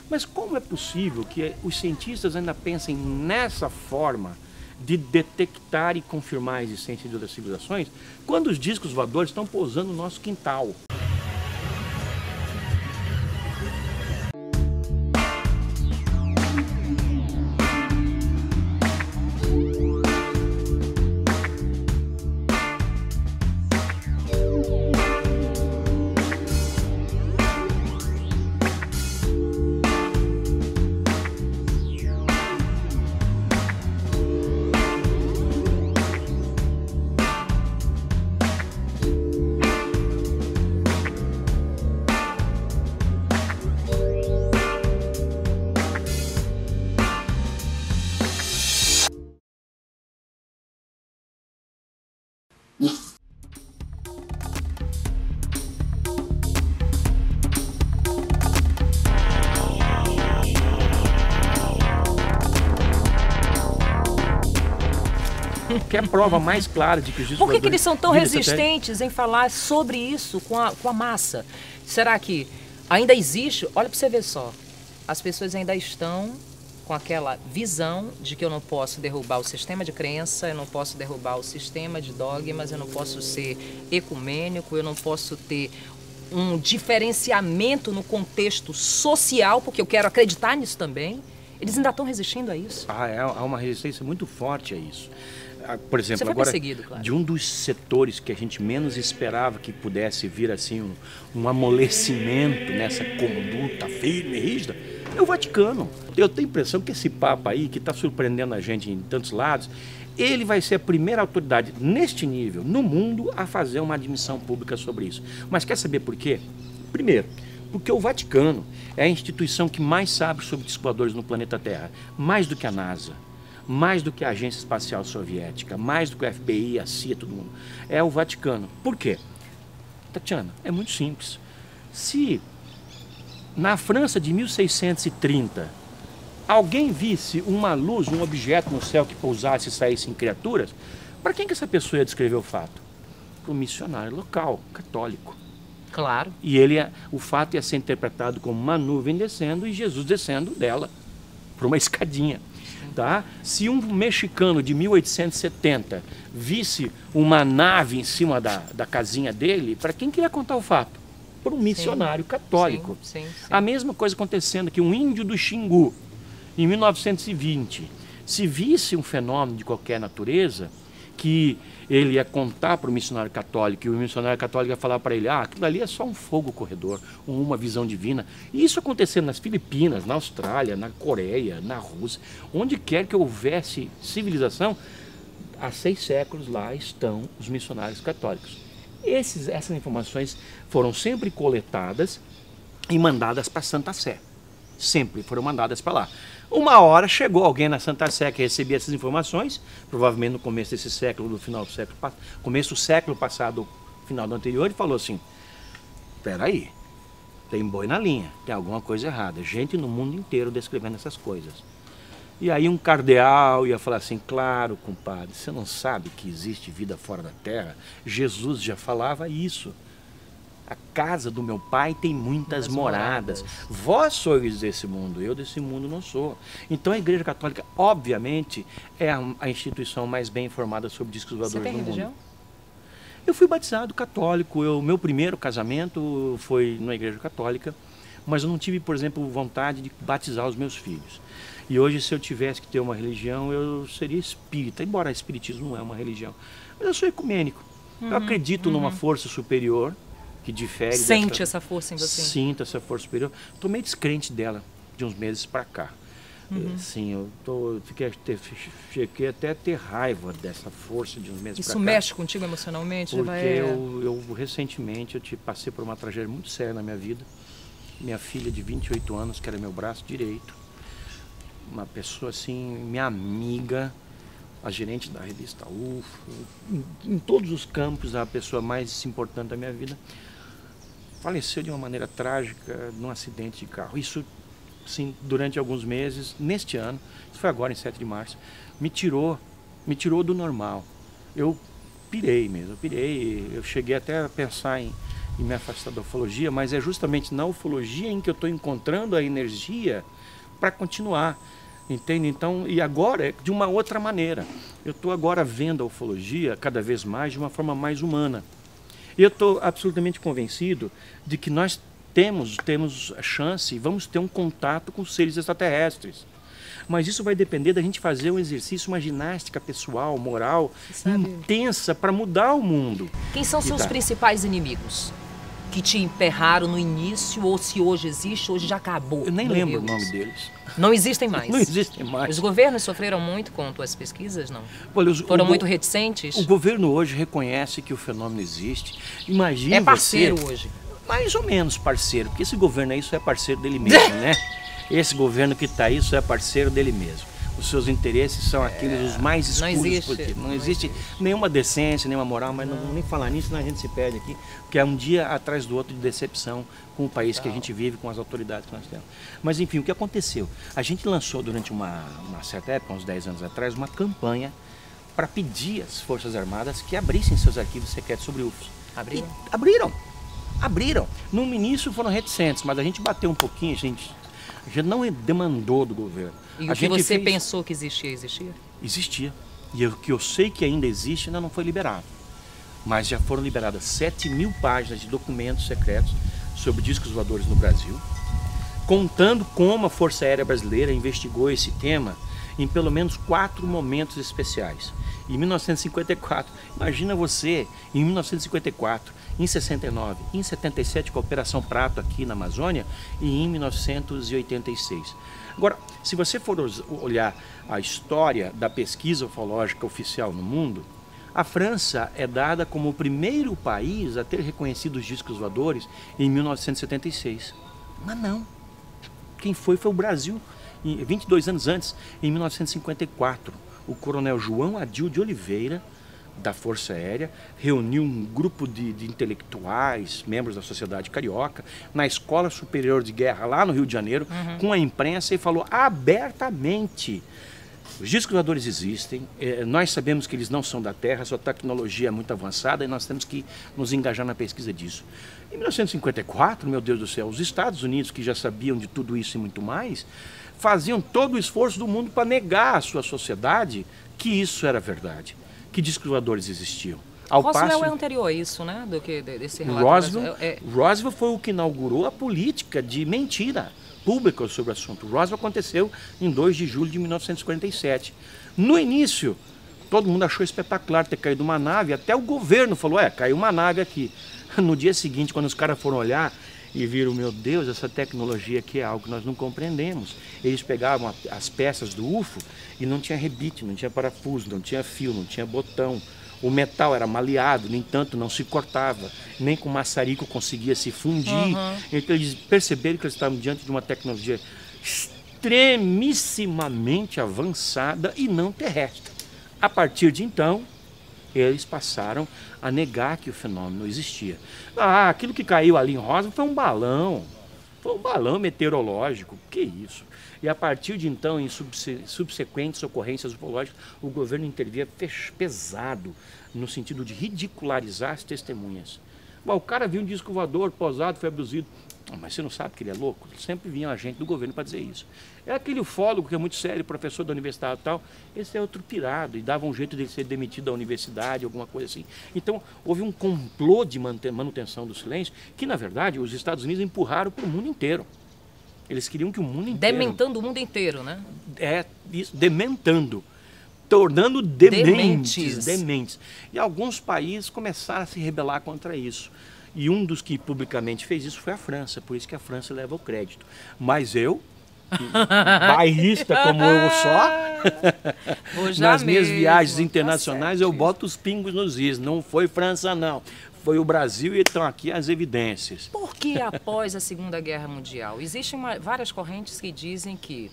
Mas como é possível que os cientistas ainda pensem nessa forma de detectar e confirmar a existência de outras civilizações, quando os discos voadores estão pousando no nosso quintal? Que é a prova mais clara de que os discos Por que eles são tão voadores resistentes em falar sobre isso com a massa? Será que ainda existe? Olha para você ver só. As pessoas ainda estão com aquela visão de que eu não posso derrubar o sistema de crença, eu não posso derrubar o sistema de dogmas, eu não posso ser ecumênico, eu não posso ter um diferenciamento no contexto social, porque eu quero acreditar nisso também. Eles ainda estão resistindo a isso. Há uma resistência muito forte a isso. Por exemplo, Você foi agora, perseguido, claro. de um dos setores que a gente menos esperava que pudesse vir assim um amolecimento nessa conduta firme e rígida, é o Vaticano. Eu tenho a impressão que esse Papa aí, que está surpreendendo a gente em tantos lados, ele vai ser a primeira autoridade neste nível, no mundo, a fazer uma admissão pública sobre isso. Mas quer saber por quê? Primeiro, porque o Vaticano é a instituição que mais sabe sobre discos voadores no planeta Terra, mais do que a NASA, mais do que a Agência Espacial Soviética, mais do que o FBI, a CIA, todo mundo. É o Vaticano. Por quê? Tatiana, é muito simples. Se na França de 1630 alguém visse uma luz, um objeto no céu que pousasse e saísse em criaturas, para quem que essa pessoa ia descrever o fato? Para o missionário local, católico. Claro. E o fato ia ser interpretado como uma nuvem descendo e Jesus descendo dela, por uma escadinha. Tá? Se um mexicano de 1870 visse uma nave em cima da casinha dele, para quem que ia contar o fato? Para um missionário católico. Sim. A mesma coisa acontecendo que um índio do Xingu, em 1920, se visse um fenômeno de qualquer natureza, que ele ia contar para o missionário católico, e o missionário católico ia falar para ele, aquilo ali é só um fogo corredor, ou uma visão divina. E isso acontecendo nas Filipinas, na Austrália, na Coreia, na Rússia, onde quer que houvesse civilização, há 6 séculos lá estão os missionários católicos. Essas informações foram sempre coletadas e mandadas para Santa Sé. Sempre foram mandadas para lá. Uma hora chegou alguém na Santa Sé que recebia essas informações, provavelmente no começo desse século, no final do século passado, começo do século passado, final do anterior, e falou assim, espera aí, tem boi na linha, tem alguma coisa errada, gente no mundo inteiro descrevendo essas coisas. E aí um cardeal ia falar assim, claro, compadre, você não sabe que existe vida fora da terra? Jesus já falava isso. A casa do meu pai tem muitas moradas. Vós sois desse mundo, eu desse mundo não sou. Então a Igreja Católica, obviamente, é a instituição mais bem informada sobre discos voadores no mundo. Você tem religião? Eu fui batizado católico. Meu primeiro casamento foi na Igreja Católica, mas eu não tive, por exemplo, vontade de batizar os meus filhos. E hoje, se eu tivesse que ter uma religião, eu seria espírita, embora o espiritismo não é uma religião. Mas eu sou ecumênico. Eu acredito numa força superior, que difere. Sente essa força em você? Sinto essa força superior. Estou meio descrente dela de uns meses para cá. Sim, fiquei até a ter raiva dessa força de uns meses para cá. Isso mexe contigo emocionalmente? Porque eu recentemente eu passei por uma tragédia muito séria na minha vida. Minha filha de 28 anos, que era meu braço direito, uma pessoa assim, minha amiga, a gerente da revista UFO, em todos os campos, a pessoa mais importante da minha vida, faleceu de uma maneira trágica num acidente de carro. Isso, sim, durante alguns meses, neste ano, isso foi agora em 7 de março, me tirou do normal. Eu pirei mesmo, eu cheguei até a pensar em e me afastar da ufologia, mas é justamente na ufologia em que eu estou encontrando a energia para continuar, entende? Então, e agora é de uma outra maneira. Eu estou agora vendo a ufologia cada vez mais de uma forma mais humana. E eu estou absolutamente convencido de que nós temos a chance e vamos ter um contato com seres extraterrestres. Mas isso vai depender da gente fazer um exercício, uma ginástica pessoal, moral, intensa para mudar o mundo. Quem são seus principais inimigos? Que te emperraram no início, ou se hoje existe, hoje já acabou? Eu nem lembro o nome deles. Não existem mais? Não existem mais. Os governos sofreram muito com tuas pesquisas, não? Olha, foram muito reticentes? O governo hoje reconhece que o fenômeno existe. Imagina é parceiro você, hoje? Mais ou menos parceiro, porque esse governo aí só é parceiro dele mesmo, né? Esse governo que está aí só é parceiro dele mesmo. Os seus interesses são aqueles os mais escuros. Não existe nenhuma decência, nenhuma moral, mas não vamos nem falar nisso, senão a gente se perde aqui, porque é um dia atrás do outro de decepção com o país que a gente vive, com as autoridades que nós temos. Mas enfim, o que aconteceu? A gente lançou durante uma certa época, uns 10 anos atrás, uma campanha para pedir às Forças Armadas que abrissem seus arquivos secretos sobre UFOs. Abriram? Abriram. No início foram reticentes, mas a gente bateu um pouquinho, a gente não demandou do governo. E o que você pensou que existia, existia? Existia. E o que eu sei que ainda existe ainda não foi liberado. Mas já foram liberadas 7.000 páginas de documentos secretos sobre discos voadores no Brasil, contando como a Força Aérea Brasileira investigou esse tema em pelo menos 4 momentos especiais. Em 1954, imagina você, em 1954, em 69, em 77 com a Operação Prato aqui na Amazônia e em 1986. Agora, se você for olhar a história da pesquisa ufológica oficial no mundo, a França é dada como o primeiro país a ter reconhecido os discos voadores em 1976. Mas não. Quem foi o Brasil. 22 anos antes, em 1954, o coronel João Adil de Oliveira, da Força Aérea, reuniu um grupo de intelectuais, membros da sociedade carioca, na Escola Superior de Guerra, lá no Rio de Janeiro, com a imprensa, e falou abertamente: os discos voadores existem, nós sabemos que eles não são da Terra, sua tecnologia é muito avançada e nós temos que nos engajar na pesquisa disso. Em 1954, meu Deus do céu, os Estados Unidos, que já sabiam de tudo isso e muito mais, faziam todo o esforço do mundo para negar à sua sociedade que isso era verdade, que discos voadores existiam. Roswell é anterior a isso, né? Desse relato. Roswell foi o que inaugurou a política de mentira pública sobre o assunto. Roswell aconteceu em 2 de julho de 1947. No início, todo mundo achou espetacular ter caído uma nave, até o governo falou: caiu uma nave aqui. No dia seguinte, quando os caras foram olhar e viram: meu Deus, essa tecnologia aqui é algo que nós não compreendemos. Eles pegavam as peças do UFO e não tinha rebite, não tinha parafuso, não tinha fio, não tinha botão. O metal era maleado, no entanto não se cortava, nem com maçarico conseguia se fundir. Então eles perceberam que eles estavam diante de uma tecnologia extremissimamente avançada e não terrestre. A partir de então, eles passaram a negar que o fenômeno existia. Aquilo que caiu ali em Roswell foi um balão meteorológico, que isso? E a partir de então, em subsequentes ocorrências ufológicas, o governo intervia pesado no sentido de ridicularizar as testemunhas. O cara viu um disco voador, posado, foi abduzido. Mas você não sabe que ele é louco? Sempre vinha um agente do governo para dizer isso. É aquele ufólogo que é muito sério, professor da universidade e tal, esse é outro pirado, e dava um jeito de ele ser demitido da universidade, alguma coisa assim. Então, houve um complô de manutenção do silêncio, que, na verdade, os Estados Unidos empurraram para o mundo inteiro. Eles queriam que o mundo inteiro... Dementando o mundo inteiro, né? Isso, dementando. Tornando dementes. E alguns países começaram a se rebelar contra isso. E um dos que publicamente fez isso foi a França, por isso que a França leva o crédito. Mas eu, bairrista como eu sou, nas minhas viagens internacionais, eu boto os pingos nos is. Não foi França, não. Foi o Brasil e estão aqui as evidências. Por que após a Segunda Guerra Mundial? Existem várias correntes que dizem que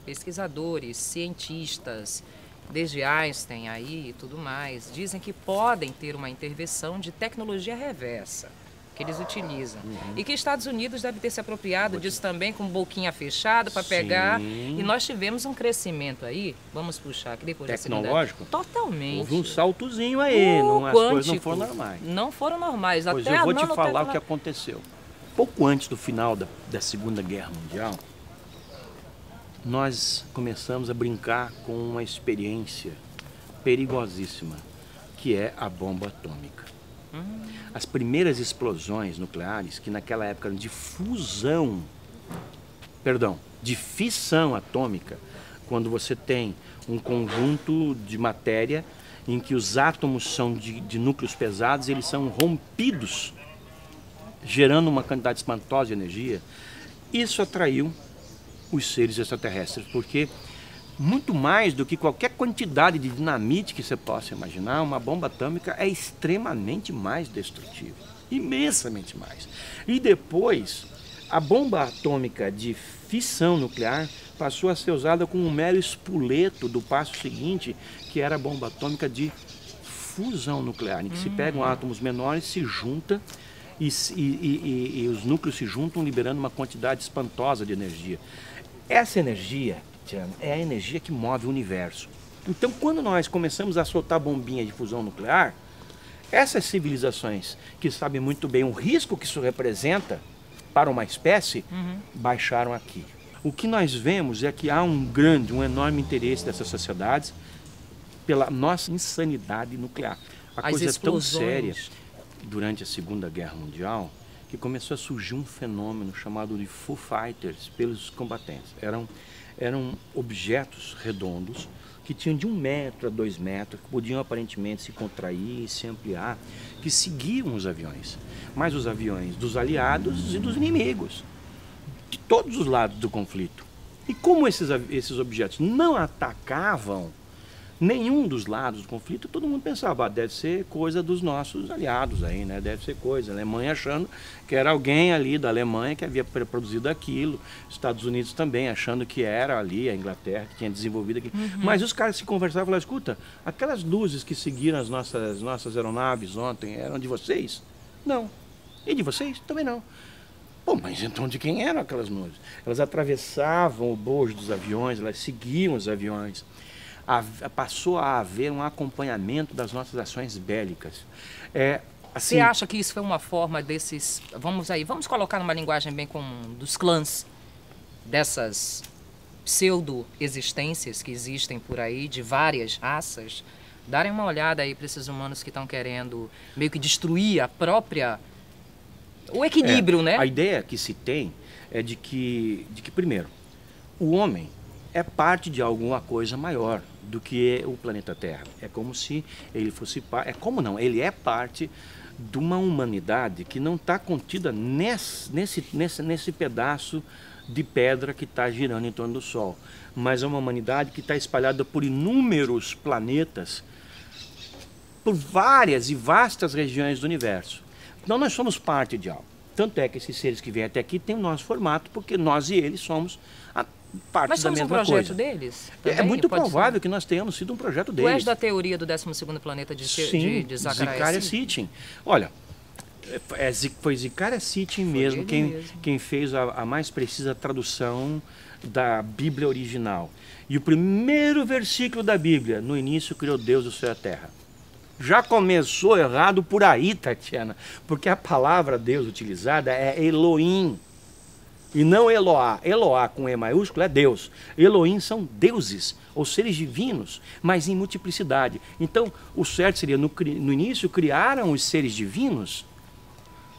pesquisadores, cientistas, desde Einstein aí e tudo mais, dizem que podem ter uma intervenção de tecnologia reversa. que eles utilizam. E que Estados Unidos deve ter se apropriado disso também, com boquinha fechada para pegar. E nós tivemos um crescimento aí, vamos puxar aqui depois tecnológico? Da totalmente. Houve um saltozinho aí, as coisas não foram normais. Não foram normais. Pois até eu vou te falar o que aconteceu. Pouco antes do final da Segunda Guerra Mundial, nós começamos a brincar com uma experiência perigosíssima, que é a bomba atômica. As primeiras explosões nucleares, que naquela época eram de fissão atômica, quando você tem um conjunto de matéria em que os átomos são de núcleos pesados, eles são rompidos, gerando uma quantidade espantosa de energia. Isso atraiu os seres extraterrestres, porque muito mais do que qualquer quantidade de dinamite que você possa imaginar, uma bomba atômica é extremamente mais destrutiva, imensamente mais. E depois, a bomba atômica de fissão nuclear passou a ser usada como um mero espoleto do passo seguinte, que era a bomba atômica de fusão nuclear, em que se pegam átomos menores, se juntam e os núcleos se juntam, liberando uma quantidade espantosa de energia. Essa energia, Tiana, é a energia que move o universo. Então, quando nós começamos a soltar bombinha de fusão nuclear, essas civilizações que sabem muito bem o risco que isso representa para uma espécie, baixaram aqui. O que nós vemos é que há um enorme interesse dessas sociedades pela nossa insanidade nuclear. A coisa é tão séria durante a Segunda Guerra Mundial que começou a surgir um fenômeno chamado de Foo Fighters pelos combatentes. Eram objetos redondos que tinham de 1 metro a 2 metros, que podiam aparentemente se contrair e se ampliar, que seguiam os aviões. Mas os aviões dos aliados e dos inimigos, de todos os lados do conflito. E como esses objetos não atacavam nenhum dos lados do conflito, todo mundo pensava, deve ser coisa dos nossos aliados aí, né? Deve ser coisa. A Alemanha achando que era alguém ali da Alemanha que havia produzido aquilo, Estados Unidos também achando que era ali a Inglaterra que tinha desenvolvido aquilo. Mas os caras se conversavam e falavam, escuta, aquelas luzes que seguiram as nossas aeronaves ontem eram de vocês? Não. E de vocês? Também não. Pô, mas então de quem eram aquelas luzes? Elas atravessavam o bojo dos aviões, elas seguiam os aviões. Passou a haver um acompanhamento das nossas ações bélicas. Assim, você acha que isso foi uma forma desses... Vamos colocar numa linguagem bem comum, dos clãs, dessas pseudo-existências que existem por aí, de várias raças, darem uma olhada aí para esses humanos que estão querendo meio que destruir o equilíbrio, né? A ideia que se tem é de que primeiro, o homem é parte de alguma coisa maior do que o planeta Terra. É como se ele fosse ele é parte de uma humanidade que não está contida nesse pedaço de pedra que está girando em torno do Sol, mas é uma humanidade que está espalhada por inúmeros planetas, por várias e vastas regiões do universo. Então nós somos parte de algo. Tanto é que esses seres que vêm até aqui têm o nosso formato, porque nós e eles somos parte da mesma coisa. Mas somos um projeto deles? É muito provável que nós tenhamos sido um projeto deles. Tu és da teoria do 12º planeta de Zecharia Sitchin. Olha, foi Zecharia Sitchin mesmo quem fez a mais precisa tradução da Bíblia original. E o primeiro versículo da Bíblia, no início criou Deus o céu e a terra. Já começou errado por aí, Tatiana, porque a palavra Deus utilizada é Elohim. E não Eloá. Eloá com E maiúsculo é Deus. Elohim são deuses, ou seres divinos, mas em multiplicidade. Então, o certo seria, no início, criaram os seres divinos,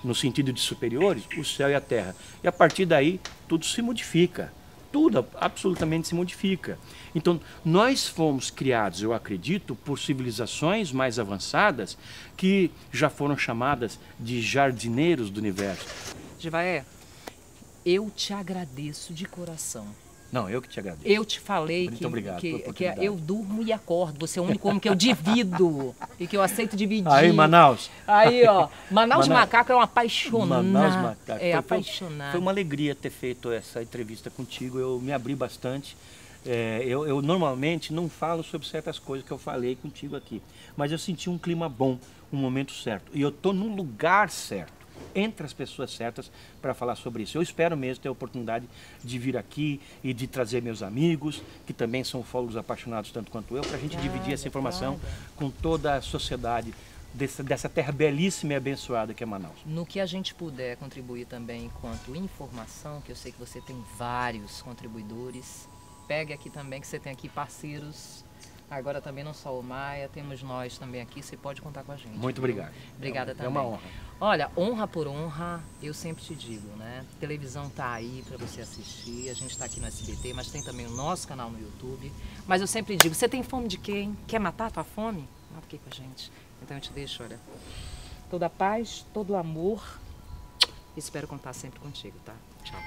no sentido de superiores, o céu e a terra. E a partir daí, tudo se modifica. Tudo absolutamente se modifica. Então, nós fomos criados, eu acredito, por civilizações mais avançadas, que já foram chamadas de jardineiros do universo. Givaé, eu te agradeço de coração. Não, eu que te agradeço. Eu te falei Muito obrigado que eu durmo e acordo. Você é o único homem que eu divido e que eu aceito dividir. Aí, Manaus. Aí, ó. Manaus Macaco é um apaixonado. Manaus Macaco. Apaixonado. Foi uma alegria ter feito essa entrevista contigo. Eu me abri bastante. Eu normalmente não falo sobre certas coisas que eu falei contigo aqui. Mas eu senti um clima bom, um momento certo. E eu estou num lugar certo. entre as pessoas certas para falar sobre isso. Eu espero mesmo ter a oportunidade de vir aqui e de trazer meus amigos, que também são ufólogos apaixonados tanto quanto eu, para a gente dividir essa informação com toda a sociedade dessa terra belíssima e abençoada que é Manaus. No que a gente puder contribuir também enquanto informação, que eu sei que você tem vários contribuidores, pegue aqui também, que você tem aqui parceiros. Agora também não só o Maia, temos nós também aqui, você pode contar com a gente. Muito obrigado. Obrigada também. É uma honra. Olha, honra por honra, eu sempre te digo, né? Televisão tá aí para você assistir, a gente está aqui no SBT, mas tem também o nosso canal no YouTube. Mas eu sempre digo, você tem fome de quê, hein? Quer matar a tua fome? Mata aqui com a gente. Então eu te deixo, olha, toda a paz, todo o amor. Espero contar sempre contigo, tá? Tchau.